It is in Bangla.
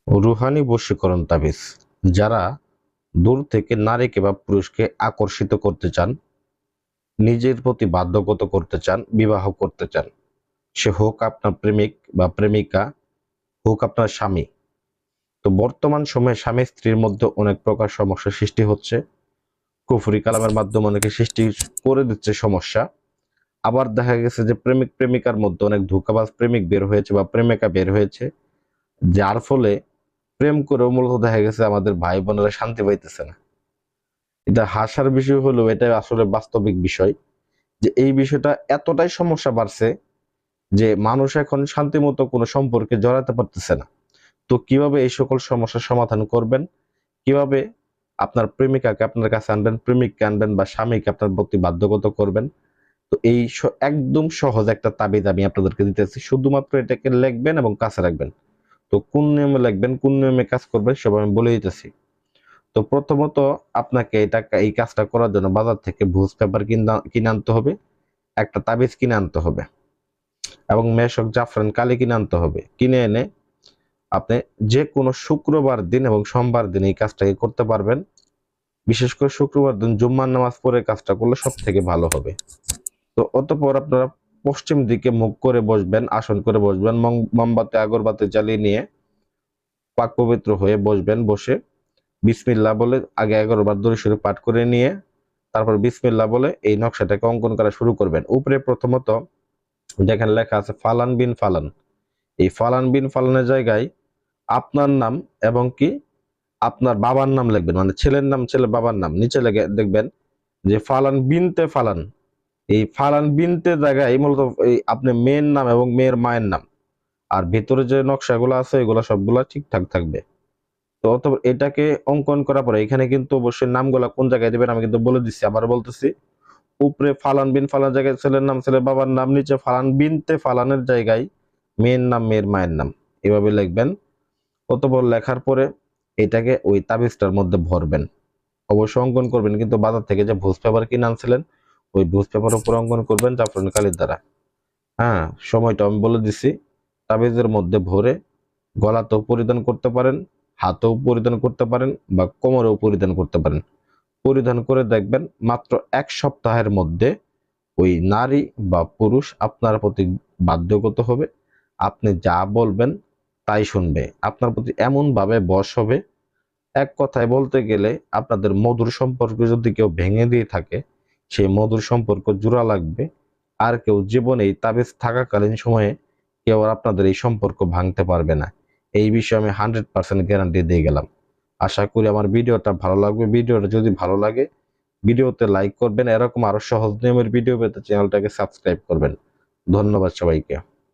রুহানি বশীকরণ তাবিজ। যারা দূর থেকে নারীকে বা পুরুষকে আকর্ষিত করতে চান, নিজের প্রতি বাধ্যগত করতে চান, বিবাহ করতে চান, সে হোক আপনার প্রেমিক বা প্রেমিকা, হোক আপনার স্বামী। তো বর্তমান সময়ে স্বামী স্ত্রীর মধ্যে অনেক প্রকার সমস্যা সৃষ্টি হচ্ছে। কুফরি কালামের মাধ্যমে অনেকে সৃষ্টি করে দিচ্ছে সমস্যা। আবার দেখা গেছে যে প্রেমিক প্রেমিকার মধ্যে অনেক ধোঁকাবাজ প্রেমিক বের হয়েছে বা প্রেমিকা বের হয়েছে, যার ফলে প্রেম করেও মূলত দেখা গেছে আমাদের ভাই বোনেরা শান্তি পাইতেছে না। এটা হাসার বিষয় হলেও এটা আসলে বাস্তবিক বিষয় যে এই বিষয়টা এতটাই সমস্যা বাড়ছে যে মানুষ এখন শান্তিমতো কোনো সম্পর্কে জড়াতে পারতেছে না। তো কিভাবে এই সকল সমস্যার সমাধান করবেন, কিভাবে আপনার প্রেমিকাকে আপনার কাছে আনবেন, প্রেমিককে আনবেন বা স্বামীকে আপনার প্রতি বাধ্যগত করবেন, তো এই একদম সহজ একটা তাবিজ আমি আপনাদেরকে দিতেছি। শুধুমাত্র এটাকে লিখবেন এবং কাছে রাখবেন। তো কোন নিয়মে লিখবেন, কোন নিয়মে কাজ করবেন সব আমি বলে দিতেছি। তো প্রথমত আপনাকে এই কাজটা করার জন্য বাজার থেকে ভুজ পেপার কিনে আনতে হবে, একটা তাবিজ কিনে আনতে হবে এবং মেশক জাফরান কালি কিনে আনতে হবে। কিনে এনে আপনি যে কোনো শুক্রবার দিন এবং সোমবার দিন এই কাজটাকে করতে পারবেন। বিশেষ করে শুক্রবার দিন জুম্মার নামাজ পড়ে কাজটা করলে সব থেকে ভালো হবে। তো অতঃপর আপনারা পশ্চিম দিকে মুখ করে বসবেন, আসন করে বসবেন, মোমবাতি আগরবাতি জ্বালিয়ে নিয়ে পাক পবিত্র হয়ে বসবেন। বসে বিসমিল্লাহ বলে আগে 11 বার দরুদ শরীফ পাঠ করে নিয়ে তারপর বিসমিল্লাহ বলে এই নকশাটাকে অঙ্কন করা শুরু করবেন। উপরে প্রথমত যেখানে লেখা আছে ফালান বিন ফালান, এই ফালান বিন ফালানের জায়গায় আপনার নাম এবং কি আপনার বাবার নাম লিখবেন, মানে ছেলের নাম ছেলে বাবার নাম। নিচে লেগে দেখবেন যে ফালান বিনতে ফালান, এই ফালান বিনতে জায়গায় মূলত এই আপনি মেয়ের নাম এবং মেয়ের মায়ের নাম। আর ভিতরে যে নকশাগুলো আছে এগুলো সবগুলা ঠিকঠাক থাকবে। তো অতঃপর এটাকে অঙ্কন করার পরে এখানে কিন্তু অবশ্যই নামগুলা কোন জায়গায় দিবেন আমি কিন্তু বলে দিচ্ছি, আবার বলতেছি। উপরে ফালান বিন ফালান জায়গায় ছেলের নাম ছেলের বাবার নাম, নিচে ফালান বিনতে ফালানের জায়গায় মেয়ের নাম মেয়ের মায়ের নাম, এভাবে লিখবেন। অতঃপর লেখার পরে এটাকে ওই তাবিজটার মধ্যে ভরবেন। অবশ্যই অঙ্কন করবেন কিন্তু বাজার থেকে যে ভুজ পেপার কিনে আনছিলেন ওই ভুজ পেপার উপর অঙ্কন করবেন জাফরান কালির দ্বারা। হ্যাঁ, সময়টা আমি বলে দিছি। তাবিজের মধ্যে ভরে গলাতেও পরিধান করতে পারেন, হাতেও পরিধান করতে পারেন বা কোমরেও পরিধান করতে পারেন। পরিধান করে দেখবেন মাত্র 1 সপ্তাহের মধ্যে ওই নারী বা পুরুষ আপনার প্রতি বাধ্যগত হবে। আপনি যা বলবেন তাই শুনবে, আপনার প্রতি এমন ভাবে বশ হবে। এক কথায় বলতে গেলে আপনাদের মধুর সম্পর্ক যদি কেউ ভেঙে দিয়ে থাকে, সেই মধুর সম্পর্ক জোড়া লাগবে। আর কেউ জীবনে এই তাবিজ থাকাকালীন সময়ে কেউ আর আপনাদের এই সম্পর্ক ভাঙতে পারবে না। এই বিষয়ে আমি 100% গ্যারান্টি দিয়ে গেলাম। আশা করি আমার ভিডিওটা ভালো লাগবে। ভিডিওটা যদি ভালো লাগে ভিডিওতে লাইক করবেন, এরকম আরো সহজ নিয়মের ভিডিও পেতে চ্যানেলটাকে সাবস্ক্রাইব করবেন। ধন্যবাদ সবাইকে।